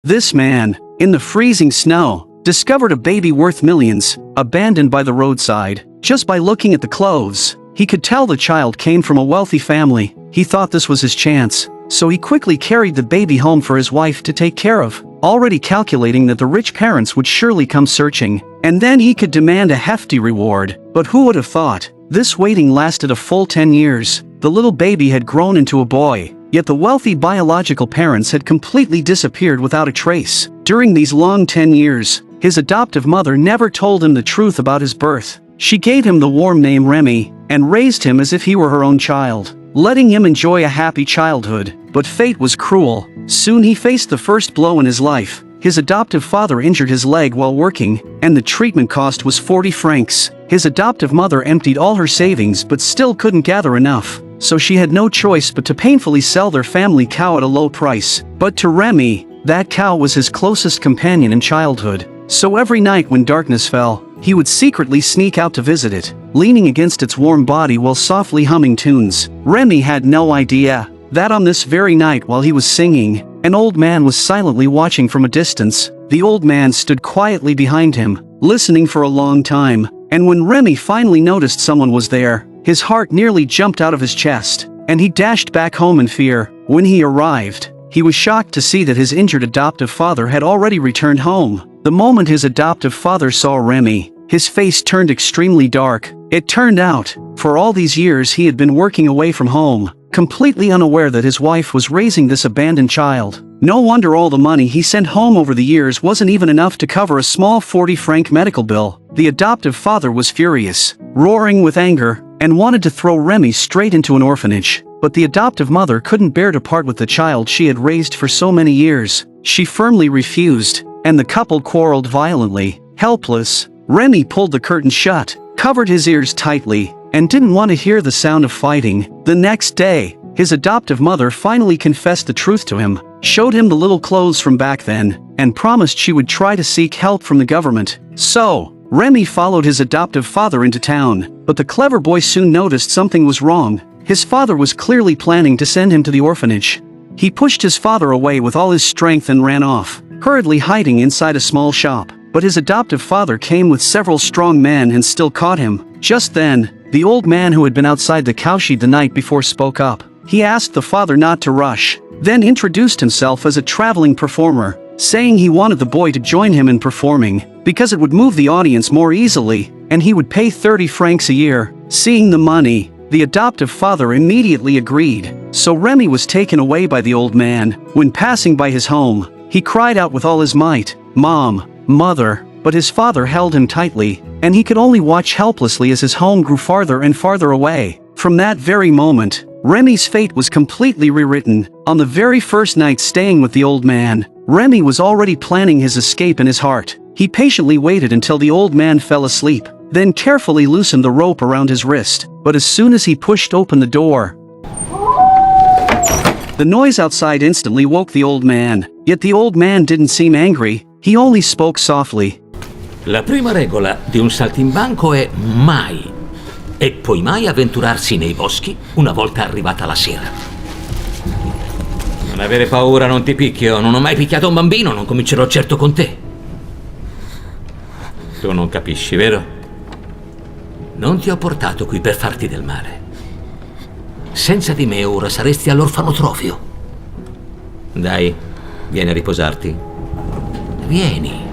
This man, in the freezing snow, discovered a baby worth millions, abandoned by the roadside. Just by looking at the clothes, he could tell the child came from a wealthy family. He thought this was his chance, so he quickly carried the baby home for his wife to take care of, already calculating that the rich parents would surely come searching, and then he could demand a hefty reward. But who would have thought? This waiting lasted a full 10 years. The little baby had grown into a boy, yet the wealthy biological parents had completely disappeared without a trace. During these long 10 years, his adoptive mother never told him the truth about his birth. She gave him the warm name Rémi, and raised him as if he were her own child, letting him enjoy a happy childhood. But fate was cruel. Soon he faced the first blow in his life. His adoptive father injured his leg while working, and the treatment cost was 40 francs. His adoptive mother emptied all her savings but still couldn't gather enough, so she had no choice but to painfully sell their family cow at a low price. But to Rémi, that cow was his closest companion in childhood. So every night when darkness fell, he would secretly sneak out to visit it, leaning against its warm body while softly humming tunes. Rémi had no idea that on this very night while he was singing, an old man was silently watching from a distance. The old man stood quietly behind him, listening for a long time, and when Rémi finally noticed someone was there, his heart nearly jumped out of his chest, and he dashed back home in fear. When he arrived, he was shocked to see that his injured adoptive father had already returned home. The moment his adoptive father saw Rémi, his face turned extremely dark. It turned out, for all these years he had been working away from home, completely unaware that his wife was raising this abandoned child. No wonder all the money he sent home over the years wasn't even enough to cover a small 40-franc medical bill. The adoptive father was furious, roaring with anger, and wanted to throw Rémi straight into an orphanage. But the adoptive mother couldn't bear to part with the child she had raised for so many years. She firmly refused, and the couple quarreled violently. Helpless, Rémi pulled the curtain shut, covered his ears tightly, and didn't want to hear the sound of fighting. The next day, his adoptive mother finally confessed the truth to him, showed him the little clothes from back then, and promised she would try to seek help from the government. So, Rémi followed his adoptive father into town, but the clever boy soon noticed something was wrong. His father was clearly planning to send him to the orphanage. He pushed his father away with all his strength and ran off, hurriedly hiding inside a small shop. But his adoptive father came with several strong men and still caught him. Just then, the old man who had been outside the cowshed the night before spoke up. He asked the father not to rush, then introduced himself as a traveling performer, saying he wanted the boy to join him in performing, because it would move the audience more easily, and he would pay 30 francs a year. Seeing the money, the adoptive father immediately agreed. So Rémi was taken away by the old man. When passing by his home, he cried out with all his might, "Mom, Mother," but his father held him tightly, and he could only watch helplessly as his home grew farther and farther away. From that very moment, Rémi's fate was completely rewritten. On the very first night staying with the old man, Rémi was already planning his escape in his heart. He patiently waited until the old man fell asleep, then carefully loosened the rope around his wrist. But as soon as he pushed open the door, the noise outside instantly woke the old man. Yet the old man didn't seem angry. He only spoke softly. La prima regola di un saltimbanco è mai, e poi mai avventurarsi nei boschi una volta arrivata la sera. Non avere paura, non ti picchio. Non ho mai picchiato un bambino, non comincerò certo con te. Tu non capisci, vero? Non ti ho portato qui per farti del male. Senza di me ora saresti all'orfanotrofio. Dai, vieni a riposarti. Vieni.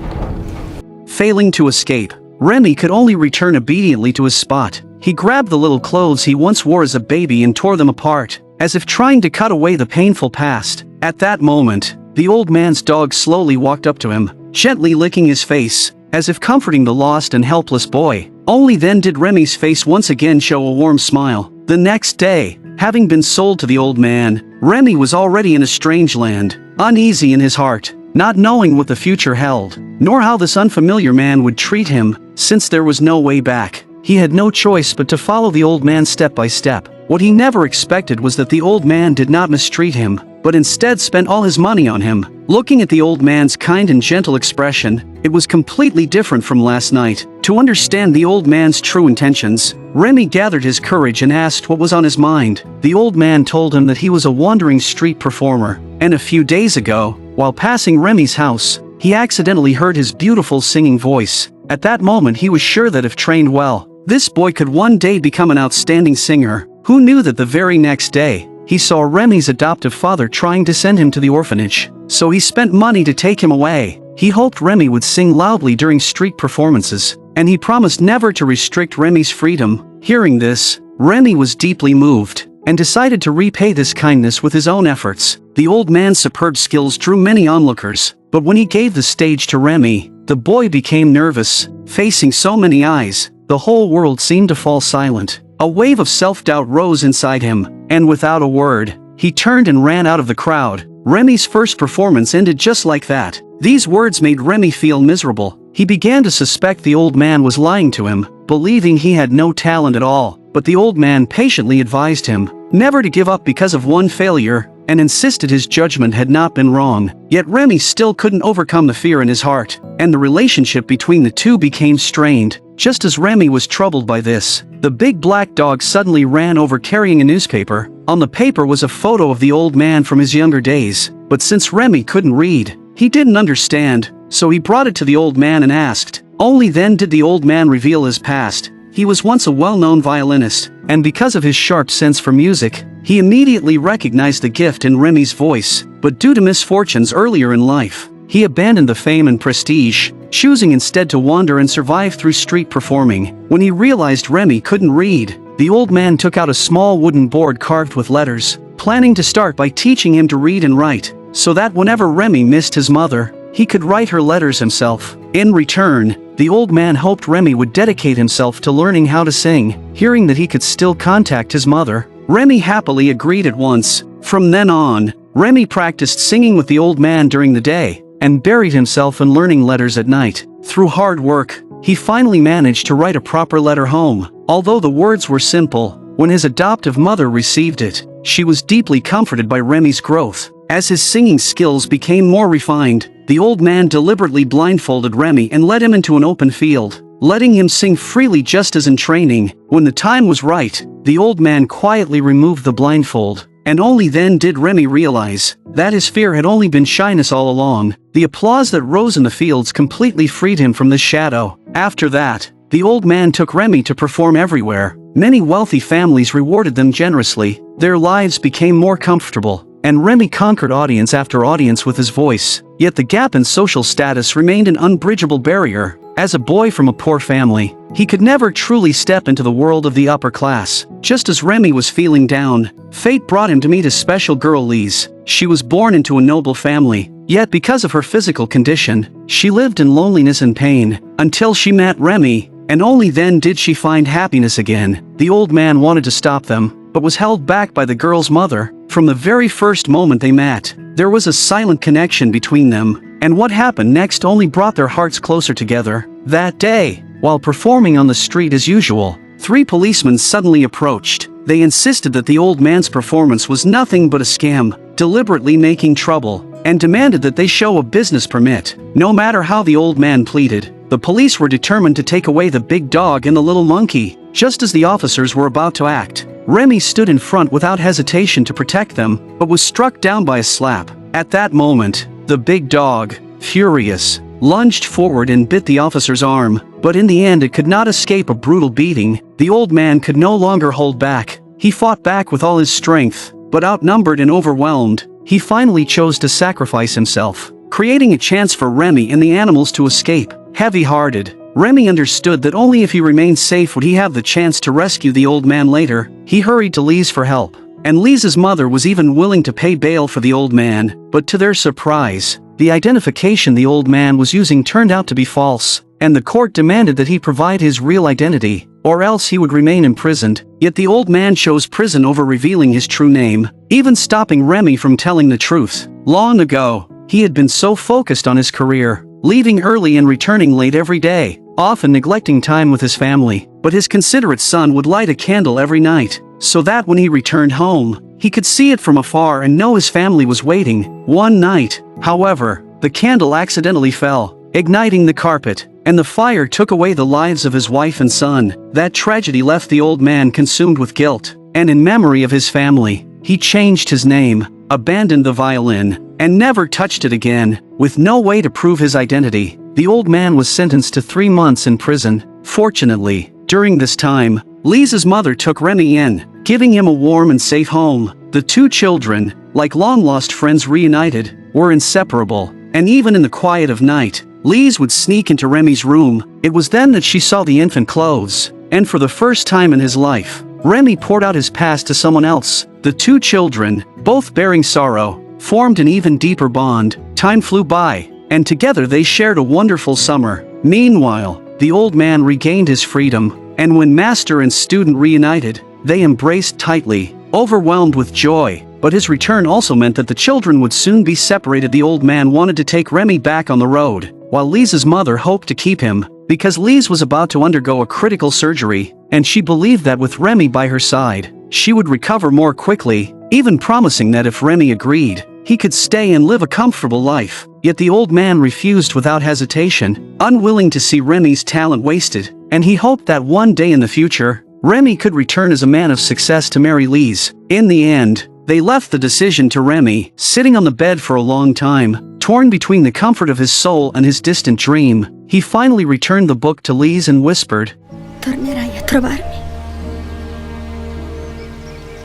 Failing to escape, Rémi could only return obediently to his spot. He grabbed the little clothes he once wore as a baby and tore them apart, as if trying to cut away the painful past. At that moment, the old man's dog slowly walked up to him, gently licking his face, as if comforting the lost and helpless boy. Only then did Rémi's face once again show a warm smile. The next day, having been sold to the old man, Rémi was already in a strange land, uneasy in his heart, not knowing what the future held, nor how this unfamiliar man would treat him. Since there was no way back, he had no choice but to follow the old man step by step. What he never expected was that the old man did not mistreat him, but instead spent all his money on him. Looking at the old man's kind and gentle expression, it was completely different from last night. To understand the old man's true intentions, Rémi gathered his courage and asked what was on his mind. The old man told him that he was a wandering street performer, and a few days ago, While passing Rémi's house, he accidentally heard his beautiful singing voice. At that moment he was sure that if trained well, this boy could one day become an outstanding singer. Who knew that the very next day, he saw Rémi's adoptive father trying to send him to the orphanage. So he spent money to take him away. He hoped Rémi would sing loudly during street performances, and he promised never to restrict Rémi's freedom. Hearing this, Rémi was deeply moved, and decided to repay this kindness with his own efforts. The old man's superb skills drew many onlookers, but when he gave the stage to Rémi, the boy became nervous. Facing so many eyes, the whole world seemed to fall silent. A wave of self-doubt rose inside him, and without a word, he turned and ran out of the crowd. Rémi's first performance ended just like that. These words made Rémi feel miserable. He began to suspect the old man was lying to him, believing he had no talent at all. But the old man patiently advised him never to give up because of one failure, and insisted his judgment had not been wrong. Yet Rémi still couldn't overcome the fear in his heart, and the relationship between the two became strained. Just as Rémi was troubled by this, the big black dog suddenly ran over carrying a newspaper. On the paper was a photo of the old man from his younger days, but since Rémi couldn't read, he didn't understand, so he brought it to the old man and asked. Only then did the old man reveal his past. He was once a well-known violinist, and because of his sharp sense for music, he immediately recognized the gift in Rémi's voice. But due to misfortunes earlier in life, he abandoned the fame and prestige, choosing instead to wander and survive through street performing. When he realized Rémi couldn't read, the old man took out a small wooden board carved with letters, planning to start by teaching him to read and write, so that whenever Rémi missed his mother, he could write her letters himself. In return, the old man hoped Rémi would dedicate himself to learning how to sing. Hearing that he could still contact his mother, Rémi happily agreed at once. From then on, Rémi practiced singing with the old man during the day, and buried himself in learning letters at night. Through hard work, he finally managed to write a proper letter home. Although the words were simple, when his adoptive mother received it, she was deeply comforted by Rémi's growth. As his singing skills became more refined, the old man deliberately blindfolded Rémi and led him into an open field, letting him sing freely just as in training. When the time was right, the old man quietly removed the blindfold, and only then did Rémi realize that his fear had only been shyness all along. The applause that rose in the fields completely freed him from this shadow. After that, the old man took Rémi to perform everywhere. Many wealthy families rewarded them generously. Their lives became more comfortable, and Rémi conquered audience after audience with his voice. Yet the gap in social status remained an unbridgeable barrier. As a boy from a poor family, he could never truly step into the world of the upper class. Just as Rémi was feeling down, fate brought him to meet a special girl, Lise. She was born into a noble family, yet because of her physical condition, she lived in loneliness and pain, until she met Rémi, and only then did she find happiness again. The old man wanted to stop them, but was held back by the girl's mother. From the very first moment they met, there was a silent connection between them, and what happened next only brought their hearts closer together. That day, while performing on the street as usual, 3 policemen suddenly approached. They insisted that the old man's performance was nothing but a scam, deliberately making trouble, and demanded that they show a business permit. No matter how the old man pleaded, the police were determined to take away the big dog and the little monkey. Just as the officers were about to act, Rémi stood in front without hesitation to protect them, but was struck down by a slap. At that moment, the big dog, furious, lunged forward and bit the officer's arm, but in the end it could not escape a brutal beating. The old man could no longer hold back. He fought back with all his strength, but outnumbered and overwhelmed, he finally chose to sacrifice himself, creating a chance for Rémi and the animals to escape. Heavy-hearted, Rémi understood that only if he remained safe would he have the chance to rescue the old man later. He hurried to Lise for help, and Lise's mother was even willing to pay bail for the old man, but to their surprise, the identification the old man was using turned out to be false, and the court demanded that he provide his real identity, or else he would remain imprisoned. Yet the old man chose prison over revealing his true name, even stopping Rémi from telling the truth. Long ago, he had been so focused on his career, leaving early and returning late every day, often neglecting time with his family, but his considerate son would light a candle every night, so that when he returned home, he could see it from afar and know his family was waiting. One night, however, the candle accidentally fell, igniting the carpet, and the fire took away the lives of his wife and son. That tragedy left the old man consumed with guilt, and in memory of his family, he changed his name, abandoned the violin, and never touched it again. With no way to prove his identity, the old man was sentenced to 3 months in prison. Fortunately, during this time, Lisa's mother took Rémi in, giving him a warm and safe home. The two children, like long-lost friends reunited, were inseparable, and even in the quiet of night, Lise would sneak into Rémi's room. It was then that she saw the infant clothes, and for the first time in his life, Rémi poured out his past to someone else. The two children, both bearing sorrow, formed an even deeper bond. Time flew by, and together they shared a wonderful summer. Meanwhile, the old man regained his freedom, and when master and student reunited, they embraced tightly, overwhelmed with joy. But his return also meant that the children would soon be separated. The old man wanted to take Rémi back on the road, while Lisa's mother hoped to keep him, because Lise was about to undergo a critical surgery, and she believed that with Rémi by her side, she would recover more quickly, even promising that if Rémi agreed, he could stay and live a comfortable life. Yet the old man refused without hesitation, unwilling to see Rémi's talent wasted, and he hoped that one day in the future, Rémi could return as a man of success to marry Lise. In the end, they left the decision to Rémi, sitting on the bed for a long time, torn between the comfort of his soul and his distant dream. He finally returned the book to Lise and whispered, "Tornerai a trovarmi.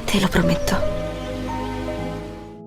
Te lo prometto."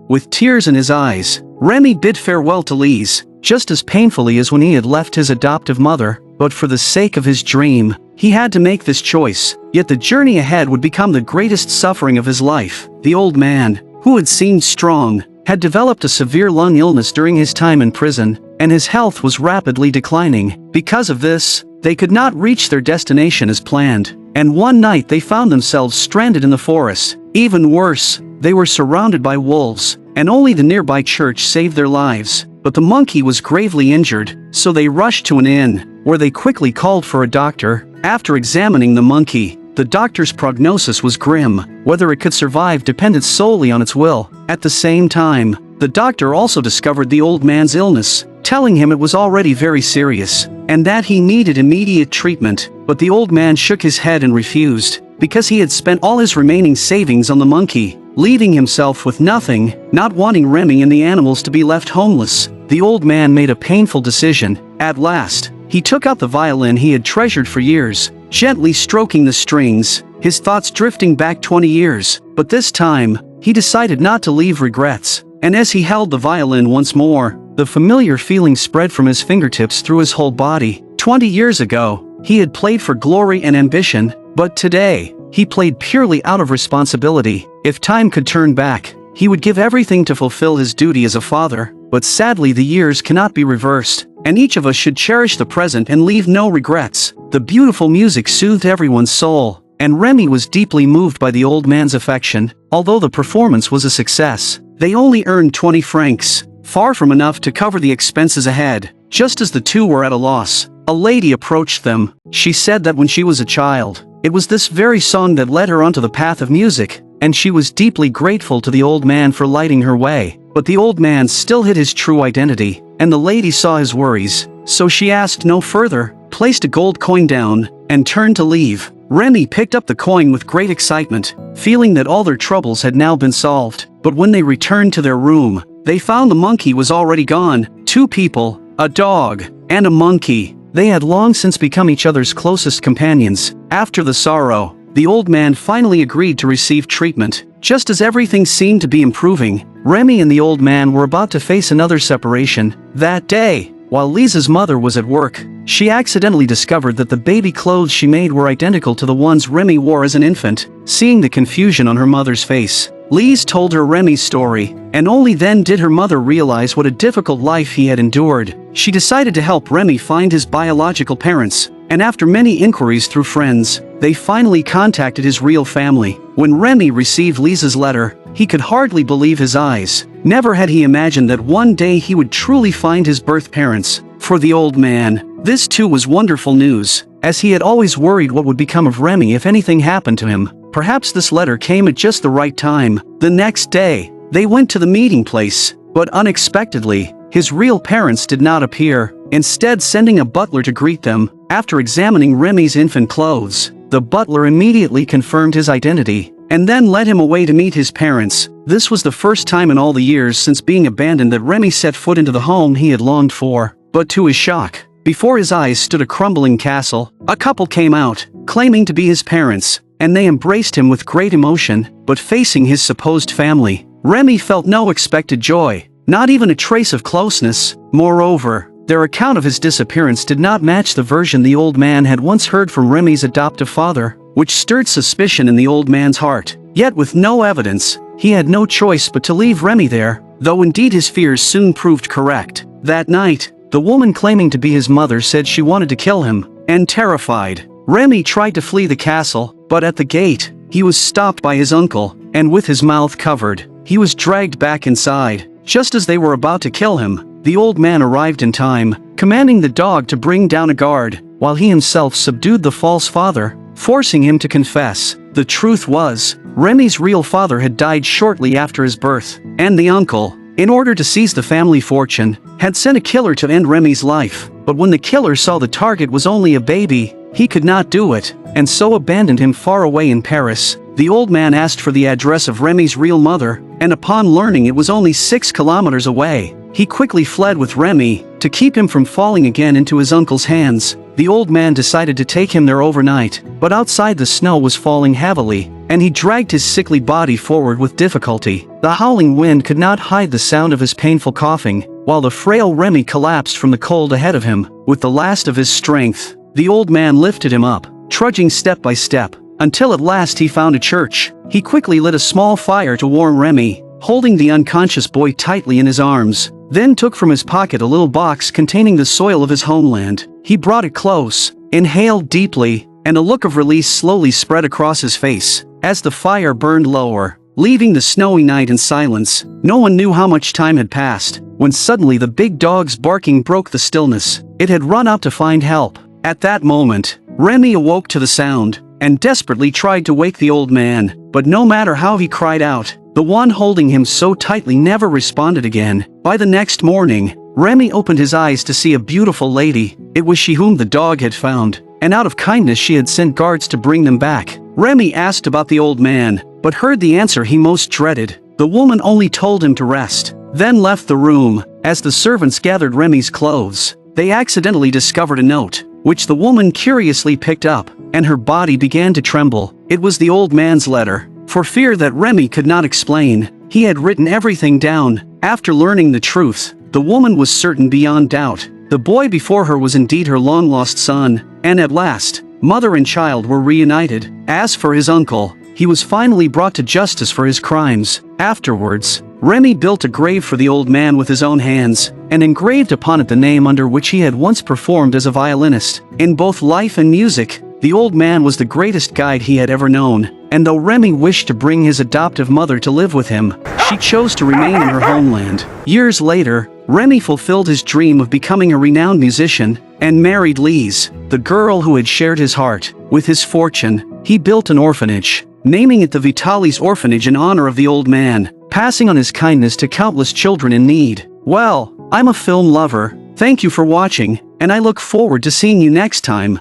With tears in his eyes, Rémi bid farewell to Lise, just as painfully as when he had left his adoptive mother. But for the sake of his dream, he had to make this choice. Yet the journey ahead would become the greatest suffering of his life. The old man, who had seemed strong, had developed a severe lung illness during his time in prison, and his health was rapidly declining. Because of this, they could not reach their destination as planned, and one night they found themselves stranded in the forest. Even worse, they were surrounded by wolves, and only the nearby church saved their lives. But the monkey was gravely injured, so they rushed to an inn, where they quickly called for a doctor. After examining the monkey, the doctor's prognosis was grim. Whether it could survive depended solely on its will. At the same time, the doctor also discovered the old man's illness, telling him it was already very serious, and that he needed immediate treatment. But the old man shook his head and refused, because he had spent all his remaining savings on the monkey, leaving himself with nothing. Not wanting Rémi and the animals to be left homeless, the old man made a painful decision. At last, he took out the violin he had treasured for years, gently stroking the strings, his thoughts drifting back 20 years. But this time, he decided not to leave regrets, and as he held the violin once more, the familiar feeling spread from his fingertips through his whole body. 20 years ago, he had played for glory and ambition, but today, he played purely out of responsibility. If time could turn back, he would give everything to fulfill his duty as a father. But sadly, the years cannot be reversed, and each of us should cherish the present and leave no regrets. The beautiful music soothed everyone's soul, and Rémi was deeply moved by the old man's affection. Although the performance was a success, they only earned 20 francs, far from enough to cover the expenses ahead. Just as the two were at a loss, a lady approached them. She said that when she was a child, it was this very song that led her onto the path of music, and she was deeply grateful to the old man for lighting her way. But the old man still hid his true identity, and the lady saw his worries, so she asked no further, placed a gold coin down, and turned to leave. Rémi picked up the coin with great excitement, feeling that all their troubles had now been solved. But when they returned to their room, they found the monkey was already gone. 2 people, a dog, and a monkey. They had long since become each other's closest companions. After the sorrow, the old man finally agreed to receive treatment. Just as everything seemed to be improving, Rémi and the old man were about to face another separation. That day, while Lisa's mother was at work, she accidentally discovered that the baby clothes she made were identical to the ones Rémi wore as an infant. Seeing the confusion on her mother's face, Lise told her Rémi's story, and only then did her mother realize what a difficult life he had endured. She decided to help Rémi find his biological parents, and after many inquiries through friends, they finally contacted his real family. When Rémi received Lisa's letter, he could hardly believe his eyes. Never had he imagined that one day he would truly find his birth parents. For the old man, this too was wonderful news, as he had always worried what would become of Rémi if anything happened to him. Perhaps this letter came at just the right time. The next day, they went to the meeting place, but unexpectedly, his real parents did not appear, instead sending a butler to greet them. After examining Rémi's infant clothes, the butler immediately confirmed his identity. and then led him away to meet his parents. This was the first time in all the years since being abandoned that Rémi set foot into the home he had longed for. But to his shock, before his eyes stood a crumbling castle. A couple came out, claiming to be his parents, and they embraced him with great emotion. But facing his supposed family, Rémi felt no expected joy, not even a trace of closeness. Moreover, their account of his disappearance did not match the version the old man had once heard from Rémi's adoptive father, which stirred suspicion in the old man's heart. Yet with no evidence, he had no choice but to leave Rémi there, though indeed his fears soon proved correct. That night, the woman claiming to be his mother said she wanted to kill him, and terrified, Rémi tried to flee the castle, but at the gate, he was stopped by his uncle, and with his mouth covered, he was dragged back inside. Just as they were about to kill him, the old man arrived in time, commanding the dog to bring down a guard, while he himself subdued the false father, forcing him to confess. The truth was, Rémi's real father had died shortly after his birth, and the uncle, in order to seize the family fortune, had sent a killer to end Rémi's life. But when the killer saw the target was only a baby, he could not do it, and so abandoned him far away in Paris. The old man asked for the address of Rémi's real mother, and upon learning it was only 6 kilometers away, he quickly fled with Rémi, to keep him from falling again into his uncle's hands. The old man decided to take him there overnight, but outside the snow was falling heavily, and he dragged his sickly body forward with difficulty. The howling wind could not hide the sound of his painful coughing, while the frail Rémi collapsed from the cold ahead of him. With the last of his strength, the old man lifted him up, trudging step by step, until at last he found a church. He quickly lit a small fire to warm Rémi, holding the unconscious boy tightly in his arms, then took from his pocket a little box containing the soil of his homeland. He brought it close, inhaled deeply, and a look of release slowly spread across his face, as the fire burned lower, leaving the snowy night in silence. No one knew how much time had passed, when suddenly the big dog's barking broke the stillness. It had run out to find help. At that moment, Rémi awoke to the sound, and desperately tried to wake the old man, but no matter how he cried out, the one holding him so tightly never responded again. By the next morning, Rémi opened his eyes to see a beautiful lady. It was she whom the dog had found, and out of kindness she had sent guards to bring them back. Rémi asked about the old man, but heard the answer he most dreaded. The woman only told him to rest, then left the room. As the servants gathered Rémi's clothes, they accidentally discovered a note, which the woman curiously picked up, and her body began to tremble. It was the old man's letter. For fear that Rémi could not explain, he had written everything down. After learning the truth, the woman was certain beyond doubt. The boy before her was indeed her long-lost son, and at last, mother and child were reunited. As for his uncle, he was finally brought to justice for his crimes. Afterwards, Rémi built a grave for the old man with his own hands, and engraved upon it the name under which he had once performed as a violinist. In both life and music, the old man was the greatest guide he had ever known, and though Rémi wished to bring his adoptive mother to live with him, she chose to remain in her homeland. Years later, Rémi fulfilled his dream of becoming a renowned musician, and married Lise, the girl who had shared his heart. With his fortune, he built an orphanage, naming it the Vitalis orphanage in honor of the old man, passing on his kindness to countless children in need. Well, I'm a film lover, thank you for watching, and I look forward to seeing you next time.